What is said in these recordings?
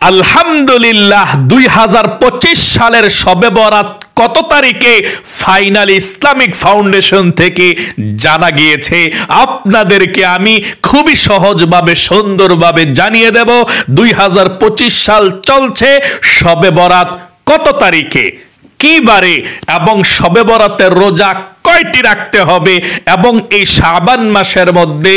আলহামদুলিল্লাহ ২০২৫ সালের শবে বরাত কত তারিখে ফাইনাল ইসলামিক ফাউন্ডেশন থেকে জানা গিয়েছে আপনাদেরকে আমি খুবই সহজভাবে সুন্দরভাবে জানিয়ে দেব। ২০২৫ সাল চলছে, শবে বরাত কত তারিখে, কি বারে এবং শবে বরাতের রোজা কয়টি রাখতে হবে এবং এই শাবান মাসের মধ্যে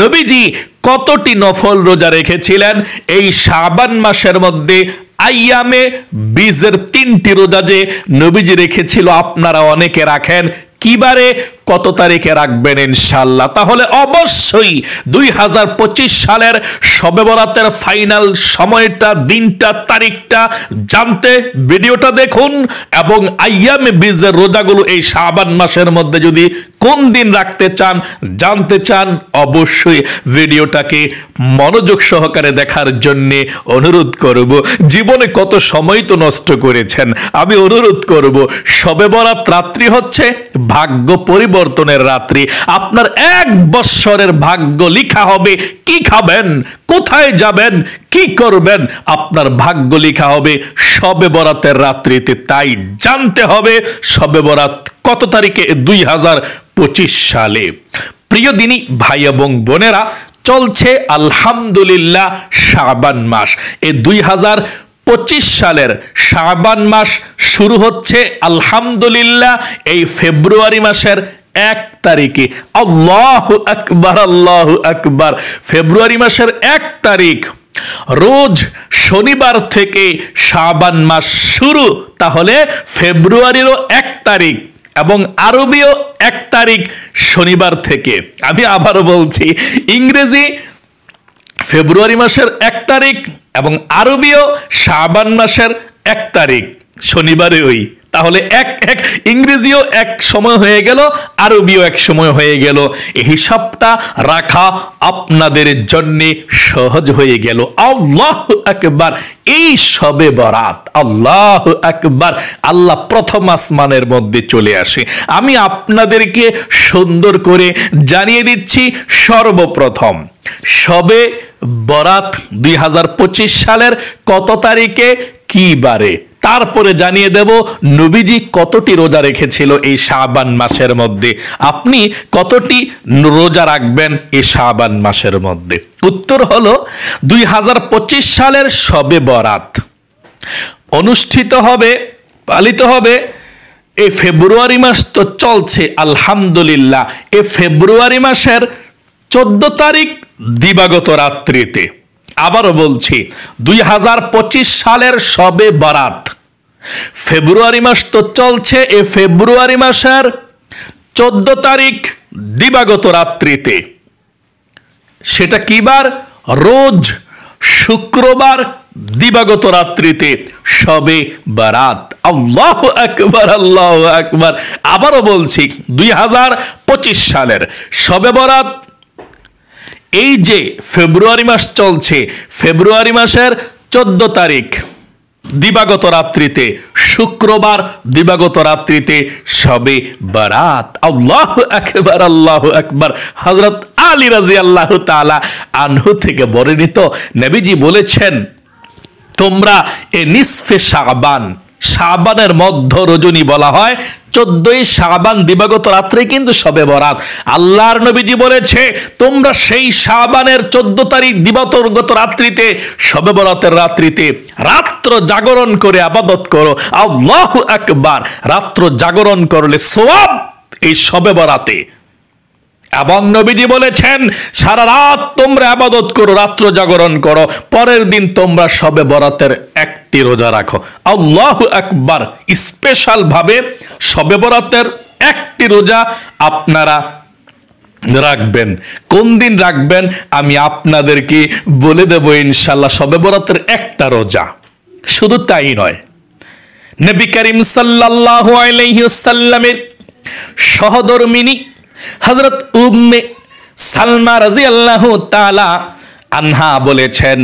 নবীজি কতটি নফল রোজা রেখেছিলেন। এই শাবান মাসের মধ্যে আইয়ামে বীজের ৩টি রোজা যে নবীজি রেখেছিল, আপনারা অনেকে রাখেন, কিবারে কত তারিখে রাখবেন ইনশাআল্লাহ। তাহলে অবশ্যই ২০২৫ সালের শবে বরাতের ফাইনাল সময়টা, দিনটা, তারিখটা জানতে ভিডিওটা দেখুন এবং আইয়ামে বীজের রোজাগুলো এই শাবান মাসের মধ্যে যদি কোন দিন রাখতে চান, জানতে চান, অবশ্যই ভিডিওটাকে মনোযোগ সহকারে দেখার জন্য অনুরোধ করব। জীবনে কত সময় তো নষ্ট করেছেন, আমি অনুরোধ করব শবে বরাত রাত্রি হচ্ছে ভাগ্য পরিবর্তনের রাত্রি। আপনার ১ বৎসরের ভাগ্য লিখা হবে। কি খাবেন, কোথায় যাবেন, কি করবেন, আপনার ভাগ্য লিখা হবে শবে বরাতের রাত্রিতে। তাই জানতে হবে শবে বরাত কত তারিখে ২০২৫ সালে। প্রিয় দিনী ভাই এবং বোনেরা, চলছে আলহামদুলিল্লাহ শাবান মাস। এই ২০২৫ সালের শাবান মাস শুরু হচ্ছে আলহামদুলিল্লাহ এই ফেব্রুয়ারি মাসের ১ তারিখে। আল্লাহু আকবার, আল্লাহু আকবার। ফেব্রুয়ারি মাসের ১ তারিখ রোজ শনিবার থেকে শাবান মাস শুরু। তাহলে ফেব্রুয়ারিরও ১ তারিখ এবং আরবীয় ১ তারিখ শনিবার থেকে। আমি আবারও বলছি, ইংরেজি ফেব্রুয়ারি মাসের ১ তারিখ এবং আরবীয় শাবান মাসের ১ তারিখ শনিবারে ওই। তাহলে এক ইংরেজিও এক সময় হয়ে গেল, আরবীয় এক সময় হয়ে গেল। এই হিসাবটা রাখা আপনাদের জন্য সহজ হয়ে গেল। আল্লাহু আকবার। এই শবে বরাত, আল্লাহু আকবার, আল্লাহ প্রথম আসমানের মধ্যে চলে আসে। আমি আপনাদেরকে সুন্দর করে জানিয়ে দিচ্ছি, সর্বপ্রথম শবে বরাত ২০২৫ সালের কত তারিখে, কি বারে, তারপরে জানিয়ে দেব নবীজি কতটি রোজা রেখেছিল এই শাবান মাসের মধ্যে। আপনি কতটি রোজা রাখবেন এই শাবান মাসের মধ্যে? উত্তর হলো ২০২৫ সালের শবে বরাত অনুষ্ঠিত হবে, পালিত হবে এই ফেব্রুয়ারি মাস তো চলছে আলহামদুলিল্লাহ, এই ফেব্রুয়ারি মাসের ১৪ তারিখ দিবাগত রাত্রিতে। আবারও বলছি, ২০২৫ সালের শবে বরাত ফেব্রুয়ারি মাস তো চলছে, এই ফেব্রুয়ারি মাসের ১৪ তারিখ দিবাগত রাত্রিতে। সেটা কি বার? রোজ শুক্রবার দিবাগত রাত্রিতে শবে বরাত। আল্লাহু আকবার, আল্লাহু আকবার। আবারও বলছি, ২০২৫ সালের শবে বরাত এই যে ফেব্রুয়ারি মাস চলছে, ফেব্রুয়ারি মাসের ১৪ তারিখ দিবাগত রাত্রিতে, শুক্রবার দিবাগত রাত্রিতে শবে বরাত। আল্লাহু আকবার, আল্লাহু আকবার। হযরত আলী রাদিয়াল্লাহু তাআলা আনহু থেকে বর্ণিত, নবীজি বলেছেন, তোমরা এ নিসফে শাবান, শাবানের মধ্য রজনী বলা হয়, ১৪ই শাবান দিবাগত রাত্রে কিন্তু শবে বরাত। আল্লাহর নবীজি বলেছে, তোমরা সেই শাবানের ১৪ তারিখ দিবাগত রাত্রিতে, শবে বরাতের রাত্রিতে রাত্র জাগরণ করে ইবাদত করো। আল্লাহু আকবার। রাত্র জাগরণ করলে সওয়াব এই শবে বরাতে। এবং নবীজি বলেছেন, সারা রাত তোমরা ইবাদত করো, রাত্র জাগরণ করো, পরের দিন তোমরা শবে বরাতের একটি রোজা রাখো। আল্লাহু আকবার। স্পেশাল ভাবে শবে বরাতের একটি রোজা আপনারা রাখবেন। কোন দিন রাখবেন আমি আপনাদেরকে বলে দেব ইনশাআল্লাহ। শবে বরাতের একটা রোজা। শুধু তাই নয়, নবী করিম সাল্লাল্লাহু আলাইহি ওয়াসাল্লামের সহধর্মিনী হযরত উম্মে সালমা রাদিয়াল্লাহু তাআলা আনহা বলেছেন,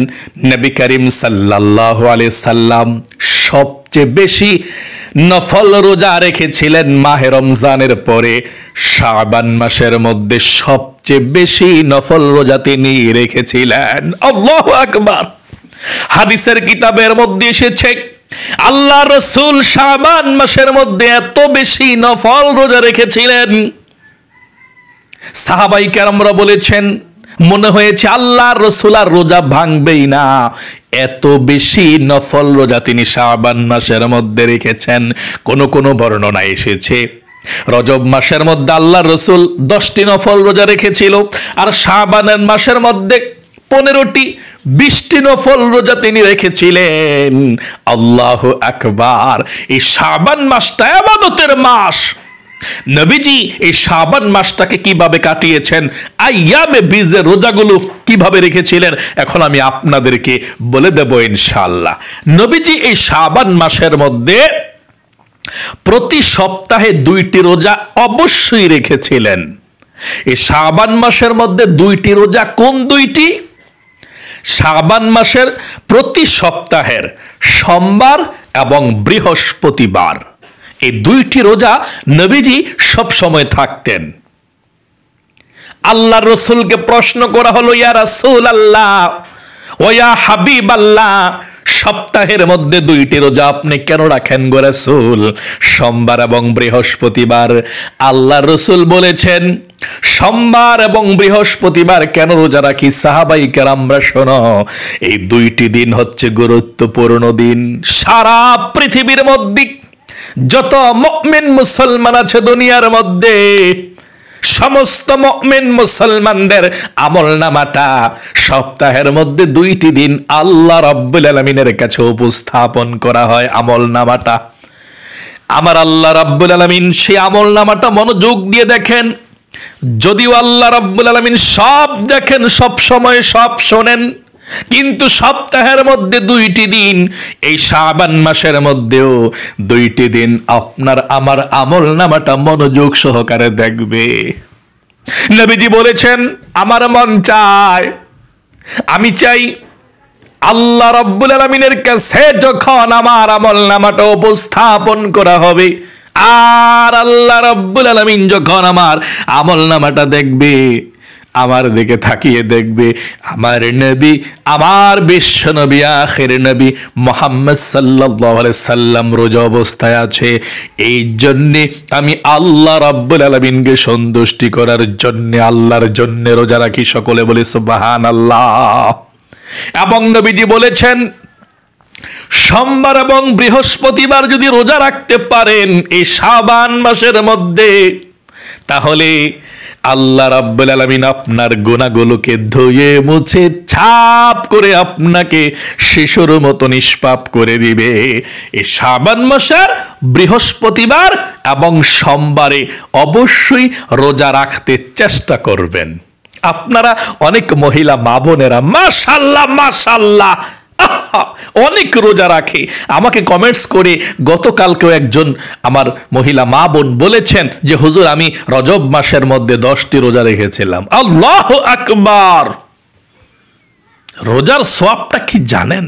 নবী করিম সাল্লাল্লাহু আলাইহি সাল্লাম সবচেয়ে বেশি নফল রোজা রেখেছিলেন মাহে রমজানের পরে। শাবান মাসের মধ্যে সবচেয়ে বেশি নফল রোজা তিনি রেখেছিলেন। আল্লাহু আকবার। হাদিসের কিতাবের মধ্যে এসেছে আল্লাহ রাসূল শাবান মাসের মধ্যে এত বেশি নফল রোজা রেখেছিলেন, সাহাবাই কেরামরা বলেছেন মনে হয়েছে আল্লাহর রাসূল আর রোজা ভাঙবেই না, এত বেশি নফল রোজা তিনি শাবান মাসের মধ্যে রেখেছেন। কোন বর্ণনা এসেছে রজব মাসের মধ্যে আল্লাহর রাসূল 10টি নফল রোজা রেখেছিল, আর শাবানের মাসের মধ্যে 15টি 20টি নফল রোজা তিনি রেখেছিলেন। আল্লাহু আকবার। এই শাবান মাসটা ইবাদতের মাস। নবীজি এই শাবান মাসটাকে কিভাবে কাটিয়েছেন, আইয়ামে বীজের রোজাগুলো কিভাবে রেখেছিলেন, এখন আমি আপনাদেরকে বলে দেব ইনশাআল্লাহ। নবীজি এই শাবান মাসের মধ্যে প্রতি সপ্তাহে 2টি রোজা অবশ্যই রেখেছিলেন। এই শাবান মাসের মধ্যে 2টি রোজা কোন 2টি? শাবান মাসের প্রতি সপ্তাহের সোমবার এবং বৃহস্পতিবার, এই 2টি রোজা নবীজি সব সময় থাকতেন। আল্লাহর রাসূলকে প্রশ্ন করা হলো, ইয়া রাসূলুল্লাহ ওয়া ইয়া হাবিবাল্লাহ, সপ্তাহের মধ্যে 2টি রোজা আপনি কেন রাখেন গো রাসূল, সোমবার এবং বৃহস্পতিবার? আল্লাহর রাসূল বলেছেন সোমবার এবং বৃহস্পতিবার কেন রোজা রাখি? সাহাবাই কেরামরা শোনো, এই 2টি দিন হচ্ছে গুরুত্বপূর্ণ দিন। সারা পৃথিবীর মধ্যে যত মুমিন মুসলমান আছে দুনিয়ার মধ্যে, সমস্ত মুমিন মুসলমানদের আমলনামাটা সপ্তাহের মধ্যে 2টি দিন আল্লাহ রাব্বুল আলামিনের কাছে উপস্থাপন করা হয়। আমলনামাটা আমার আল্লাহ রাব্বুল আলামিন সেই আমলনামাটা মনোযোগ দিয়ে দেখেন। যদিও আল্লাহ রাব্বুল আলামিন সব দেখেন, সব সময় সব শোনেন, কিন্তু সপ্তাহের মধ্যে 2টি দিন, এই শাবান মাসের মধ্যেও 2টি দিন আপনার আমার আমলনামাটা মনোযোগ সহকারে দেখবে। নবীজি বলেছেন আমার মন চায়, আমি চাই আল্লাহ রাব্বুল আলামিনের কাছে যখন আমার আমলনামাটা উপস্থাপন করা হবে, আর আল্লাহ রাব্বুল আলামিন যখন আমার আমলনামাটা দেখবে, আমার দিকে তাকিয়ে দেখবে আমার নবী, আমার বিশ্ব নবী, আখির নবী মুহাম্মদ সাল্লাল্লাহু আলাইহি সাল্লাম রোজা অবস্থায় আছে। এই জন্যে আমি আল্লাহ রাব্বুল আলামিনকে সন্তুষ্টি করার জন্য আল্লাহর জন্য রোজা রাখি। সকলে বলি সুবহানাল্লাহ। এবং নবীজি বলেছেন সোমবার এবং বৃহস্পতিবার যদি রোজা রাখতে পারেন এই শাবান মাসের মধ্যে, তাহলে আল্লাহ রাব্বুল আলামিন আপনার গুনাহগুলোকে ধুয়ে মুছে ছাপ করে আপনাকে শিশুর মতো নিষ্পাপ করে দিবে। এই শাবান মাসের বৃহস্পতিবার এবং সোমবারে অবশ্যই রোজা রাখতে চেষ্টা করবেন। আপনারা অনেক মহিলা মা বোনেরা মাশাআল্লাহ মাশাআল্লাহ অনেক রোজা রাখে। আমাকে কমেন্টস করে গতকালকেও একজন আমার মহিলা মা বোন বলেছেন যে হুজুর আমি রজব মাসের মধ্যে 10টি রোজা রেখেছিলাম। আল্লাহু আকবার। রোজার সওয়াবটা কি জানেন?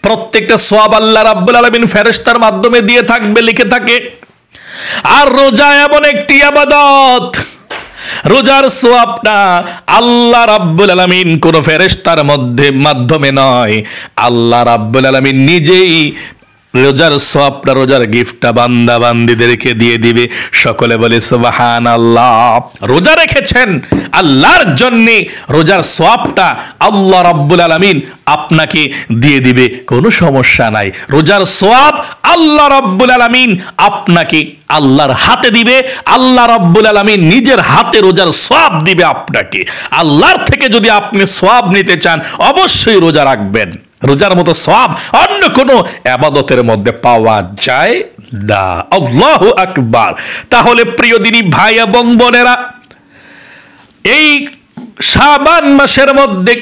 প্রত্যেকটা সওয়াব আল্লাহ রাব্বুল আলামিন ফেরেশতার মাধ্যমে দিয়ে থাকবে, লিখে থাকে। আর রোজা এমন একটি ইবাদত, রোজার সওয়াবটা আল্লাহ রাব্বুল আলামিন কোন ফেরেশতার মাধ্যমে নয়, আল্লাহ রাব্বুল আলামিন নিজেই রোজার সওয়াবটা, রোজার গিফটটা বান্দা বান্দীদেরকে দিয়ে দিবে। সকলে বলে সুবহানাল্লাহ। রোজা রেখেছেন আল্লাহর জন্য, রোজার সওয়াবটা আল্লাহ রাব্বুল আলামিন আপনাকে দিয়ে দিবে, কোনো সমস্যা নাই। রোজার সওয়াব আল্লাহ রাব্বুল আলামিন আপনাকে আল্লাহর হাতে দিবে। আল্লাহ রাব্বুল আলামিন নিজের হাতে রোজার সওয়াব দিবে আপনাকে। আল্লাহর থেকে যদি আপনি সওয়াব নিতে চান অবশ্যই রোজা রাখবেন। রোজার মতো সওয়াব অন্য কোনো ইবাদতের মধ্যে পাওয়া যায় না। আল্লাহু আকবার। তাহলে প্রিয় দিনী ভাই এবং বোনেরা, এই শাবান মাসের মধ্যে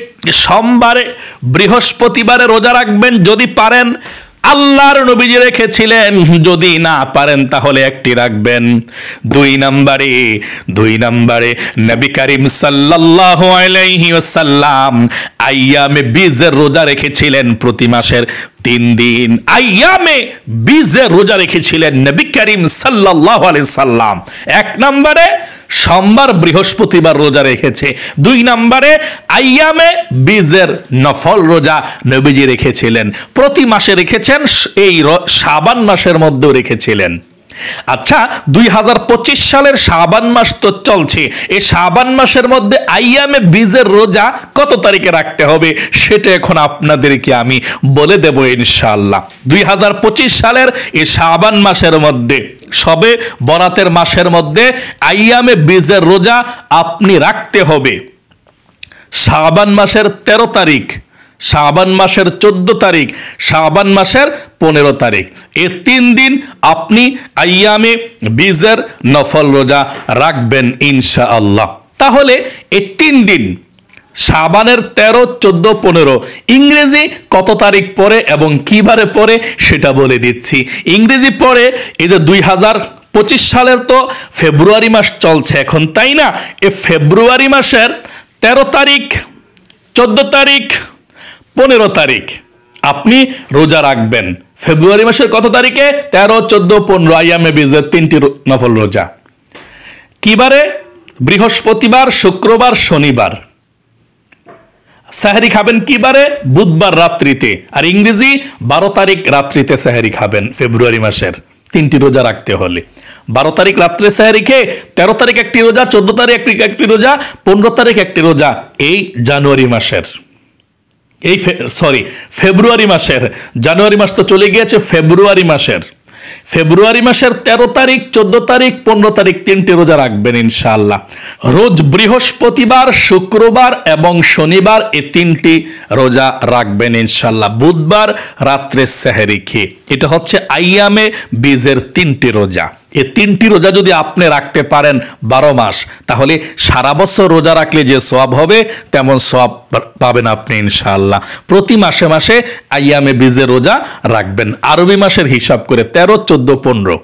সোমবারে বৃহস্পতিবারে রোজা রাখবেন যদি পারেন। আল্লাহর নবীজি রেখেছিলেন, যদি না পারেন তাহলে একটি রাখবেন। দুই নম্বরে নবী করিম সাল্লাল্লাহু আলাইহি ওয়াসাল্লাম আইয়ামে বীজের রোজা রেখেছিলেন প্রতি মাসের 3 দিন। আইয়ামে বীজের রোজা রেখেছিলেন নবী করিম সাল্লাল্লাহু আলাইহি সাল্লাম। 1 নম্বরে সোমবার বৃহস্পতিবার রোজা রেখেছে। 2 নম্বরে আইয়ামে বীজের নফল রোজা নবীজি রেখেছিলেন, প্রতি মাসে রেখেছেন, এই শাবান মাসের মধ্যেও রেখেছিলেন। আচ্ছা, 2025 সালের শাবান মাস তো চলছে, এই শাবান মাসের মধ্যে আইয়ামে বীজের রোজা কত তারিখে রাখতে হবে সেটা এখন আপনাদেরকে আমি বলে দেব ইনশাআল্লাহ। 2025 সালের এই শাবান মাসের মধ্যে, সবে বরাতের মাসের মধ্যে আইয়ামে বীজের রোজা আপনি রাখতে হবে শাবান মাসের 13 তারিখ, শাবান মাসের 14 তারিখ, শাবান মাসের 15 তারিখ। এই 3 দিন আপনি আইয়ামে বীজের নফল রোজা রাখবেন ইনশাআল্লাহ। তাহলে এই 3 দিন শাবানের 13, 14, 15 ইংরেজি কত তারিখ পরে এবং কিবারে পরে সেটা বলে দিচ্ছি। ইংরেজি পরে এই যে 2025 সালের তো ফেব্রুয়ারি মাস চলছে এখন, তাই না? এই ফেব্রুয়ারি মাসের 13 তারিখ, 14 তারিখ, 15 তারিখ আপনি রোজা রাখবেন। ফেব্রুয়ারি মাসের কত তারিখে? 13, 14, 15 আইয়ামে বীজের 3টি নফল রোজা। কিবারে? বৃহস্পতিবার, শুক্রবার, শনিবার। সাহরি খাবেন কিবারে? বুধবার রাত্রিতে। আর ইংরেজি 12 তারিখ রাত্রিতে সাহরি খাবেন। ফেব্রুয়ারি মাসের 3টি রোজা রাখতে হলে 12 তারিখ রাত্রে সাহরি খেয়ে 13 তারিখ একটি রোজা, 14 তারিখ একটি রোজা, 15 তারিখ একটি রোজা। এই জানুয়ারি মাসের, ফেব্রুয়ারি মাসের, জানুয়ারি মাস তো চলে গিয়েছে, ফেব্রুয়ারি মাসের 13 তারিখ, 14 তারিখ, 15 তারিখ 3টি রোজা রাখবেন ইনশাআল্লাহ। রোজ বৃহস্পতিবার, শুক্রবার এবং শনিবার এই 3টি রোজা রাখবেন ইনশাআল্লাহ। বুধবার রাত্রে সেহরি খেয়ে। এটা হচ্ছে আইয়ামে বীজের 3টি রোজা। এই 3টি রোজা যদি আপনি রাখতে পারেন 12 মাস, তাহলে সারা বছর রোজা রাখলে যে সওয়াব হবে তেমন সওয়াব পাবেন আপনি ইনশাআল্লাহ। প্রতি মাসে মাসে আইয়ামে বীজের রোজা রাখবেন। আরবি মাসের হিসাব করে 13, 14, 15,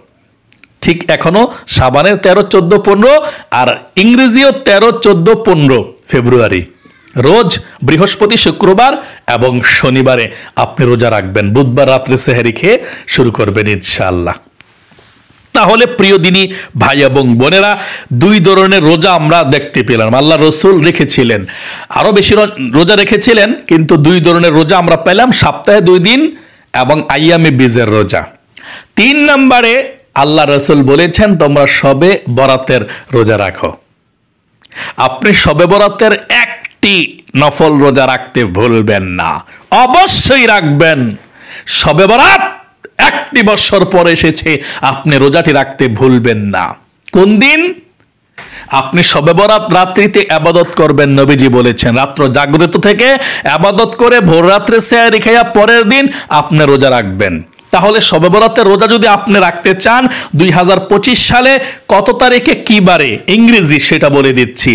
ঠিক এখনো শাবানের 13, 14, 15 আর ইংরেজিও 13, 14, 15 ফেব্রুয়ারি। রোজ বৃহস্পতি, শুক্রবার এবং শনিবারে আপনি রোজা রাখবেন। বুধবার রাত্রে সেহরি খেয়ে শুরু করবেন ইনশাআল্লাহ। তাহলে প্রিয় দিনী ভাই এবং বোনেরা, 2 ধরনের রোজা আমরা দেখতে পেলাম। আল্লাহ রসুল রেখেছিলেন, আরো বেশি রোজা রেখেছিলেন, কিন্তু 2 ধরনের রোজা আমরা পেলাম, সপ্তাহে 2 দিন এবং আইয়ামে বীজের রোজা। 3 নম্বরে আল্লাহ রসুল বলেছেন তোমরা শবে বরাতের রোজা রাখো। আপনি শবে বরাতের একটি নফল রোজা রাখতে ভুলবেন না, অবশ্যই রাখবেন। শবে বরাত 1টি বছর পর এসেছে, আপনি রোজাটি রাখতে ভুলবেন না। কোন দিন? আপনি শবে বরাত রাত্রিতে ইবাদত করবেন। নবীজি বলেছেন রাত্র জাগ্রত থেকে ইবাদত করে ভোর রাত্রে সেহরি খাইয়া পরের দিন আপনি রোজা রাখবেন। তাহলে শবে বরাতের রোজা যদি আপনি রাখতে চান 2025 সালে কত তারিখে কি বারে ইংরেজি সেটা বলে দিচ্ছি।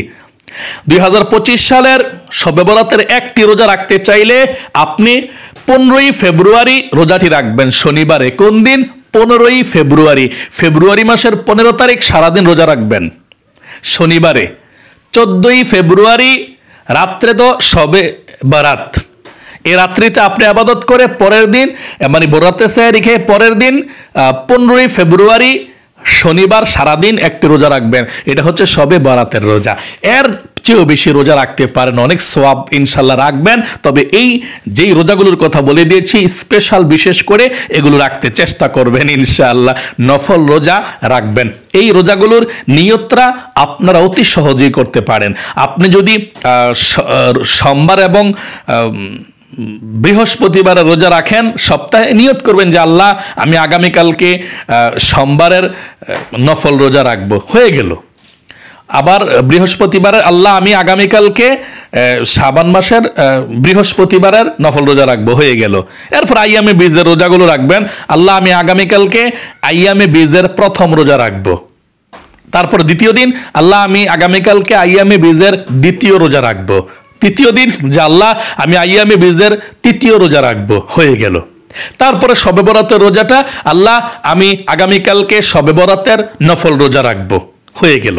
2025 সালের শবে বরাতের একটি রোজা রাখতে চাইলে আপনি 15ই ফেব্রুয়ারি রোজাটি রাখবেন শনিবারে। কোন দিন? 15ই ফেব্রুয়ারি। ফেব্রুয়ারি মাসের 15 তারিখ সারাদিন রোজা রাখবেন শনিবারে। 14ই ফেব্রুয়ারি রাত্রে তো শবে বরাত, এই রাত্রিতে আপনি ইবাদত করে পরের দিন মানে বরাতে সেহরি খেয়ে পরের দিন 15ই ফেব্রুয়ারি শনিবার সারাদিন একটি রোজা রাখবেন। এটা হচ্ছে শবে বরাতের রোজা। এর চেয়েও বেশি রোজা রাখতে পারেন, অনেক সওয়াব ইনশাল্লাহ রাখবেন। তবে এই যেই রোজাগুলোর কথা বলে দিয়েছি স্পেশাল বিশেষ করে এগুলো রাখতে চেষ্টা করবেন ইনশাআল্লাহ। নফল রোজা রাখবেন। এই রোজাগুলোর নিয়তরা আপনারা অতি সহজেই করতে পারেন। আপনি যদি সোমবার এবং বৃহস্পতিবার রোজা রাখেন, সপ্তাহে নিয়ত করবেন যে আল্লাহ আমি আগামীকালকে সোমবারের নফল রোজা রাখবো, হয়ে গেল। আবার বৃহস্পতিবারের আল্লাহ আমি আগামীকালকে শাবান মাসের বৃহস্পতিবারের নফল রোজা রাখবো, হয়ে গেল। এরপর আইয়ামে বীজের রোজাগুলো রাখবেন, আল্লাহ আমি আগামীকালকে আইয়ামে বীজের প্রথম রোজা রাখবো। তারপর দ্বিতীয় দিন আল্লাহ আমি আগামীকালকে আইয়ামে বীজের দ্বিতীয় রোজা রাখবো। তৃতীয় দিন যে আল্লাহ আমি আইয়ামে বীজের তৃতীয় রোজা রাখবো, হয়ে গেল। তারপরে শবে বরাতের রোজাটা আল্লাহ আমি আগামীকালকে শবে বরাতের নফল রোজা রাখবো, হয়ে গেল।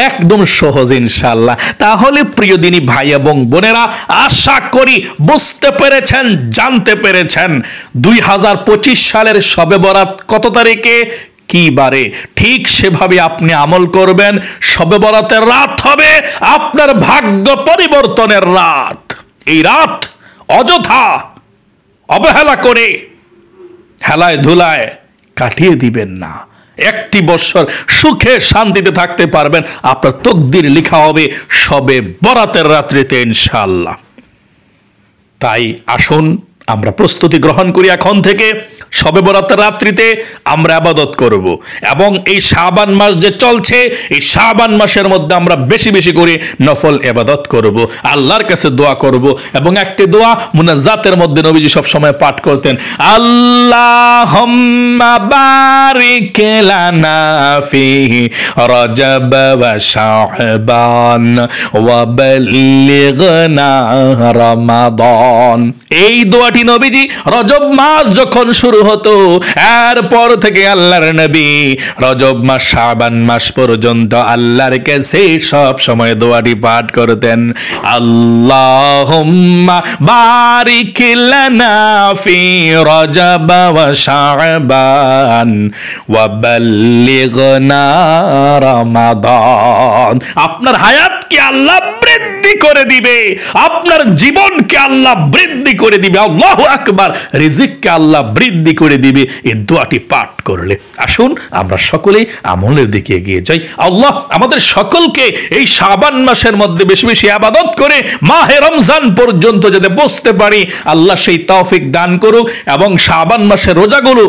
একদম সহজ ইনশাআল্লাহ। তাহলে প্রিয় দিনী ভাই এবং বোনেরা, আশা করি বুঝতে পেরেছেন, জানতে পেরেছেন 2025 সালের শবে বরাত কত তারিখে, কি বারে ঠিক সেভাবে আপনি আমল করবেন। শবে বরাতের রাত হবে আপনার ভাগ্য পরিবর্তনের রাত। এই রাত অযথা অবহেলা করে হেলায় ধুলায় কাটিয়ে দিবেন না। একটি বছর সুখে শান্তিতে থাকতে পারবেন, আপনার তকদির লেখা হবে শবে বরাতের রাত্রিতে ইনশাআল্লাহ। তাই আসুন আমরা প্রস্তুতি গ্রহণ করি এখন থেকে। শবে বরাতের রাত্রিতে আমরা ইবাদত করব এবং এই শাবান মাস যে চলছে, এই শাবান মাসের মধ্যে আমরা বেশি বেশি করে নফল ইবাদত করব, আল্লাহর কাছে দোয়া করব। এবং একটি দোয়া মুনাজ্জাতের মধ্যে নবীজি সব সময় পাঠ করতেন, আল্লাহুম্মা বারিক লানা ফিহি রজব ওয়া শাবান ওয়া বাল্লিগনা রমাদান। এই দোয়াটি নবীজি রজব মাস যখন শুরু হতো, এরপর থেকে আল্লাহর নবী রজব মাস শাবান মাস পর্যন্ত আল্লাহর কাছে সব সময় দোয়াটি পাঠ করতেন, আল্লাহুম্মা বারিক লানা ফি রজব ওয়া শাবান ওয়া বাল্লিগনা রমাদান। আপনার হায়াতকে আল্লাহ বৃদ্ধি করে দিবে, আপনার জীবনকে আল্লাহ বৃদ্ধি করে দিবে, আল্লাহু আকবার, রিজিককে আল্লাহ বৃদ্ধি করে দিবে এই দোয়াটি পাঠ করলে। আসুন আমরা সকলেই আমলের দিকে এগিয়ে যাই। আল্লাহ আমাদের সকলকে এই শাবান মাসের মধ্যে বেশি বেশি ইবাদত করে মাহে রমজান পর্যন্ত যাতে বসতে পারি, আল্লাহ সেই তৌফিক দান করুক। এবং শাবান মাসের রোজাগুলো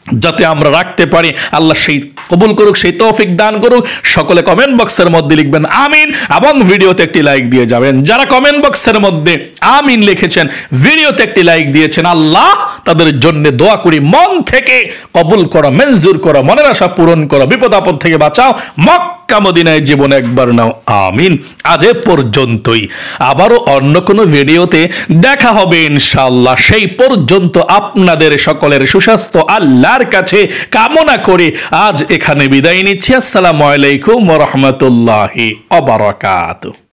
যাতে আমরা রাখতে পারি, আল্লাহ সেই কবুল করুক, সেই তৌফিক দান করুক। সকলে কমেন্ট বক্সের মধ্যে লিখবেন আমিন এবং ভিডিওতে একটি লাইক দিয়ে যাবেন। যারা কমেন্ট বক্সের মধ্যে আমিন লিখেছেন, ভিডিওতে একটি লাইক দিয়েছেন, আল্লাহ তাদের জন্য দোয়া করি মন থেকে কবুল করো, মঞ্জুর করো, মনের আশা পূরণ করো, বিপদ আপদ থেকে বাঁচাও, মক্কা মদিনায় জীবন একবার নাও, আমিন। আজ এ পর্যন্তই, আবারও অন্য কোনো ভিডিওতে দেখা হবে ইনশাআল্লাহ। সেই পর্যন্ত আপনাদের সকলের সুস্বাস্থ্য আল্লাহর কাছে কামনা করে আজ এখানে বিদায় নিচ্ছি। আসসালামু আলাইকুম ওয়া রাহমাতুল্লাহি ওয়া বারাকাতুহু।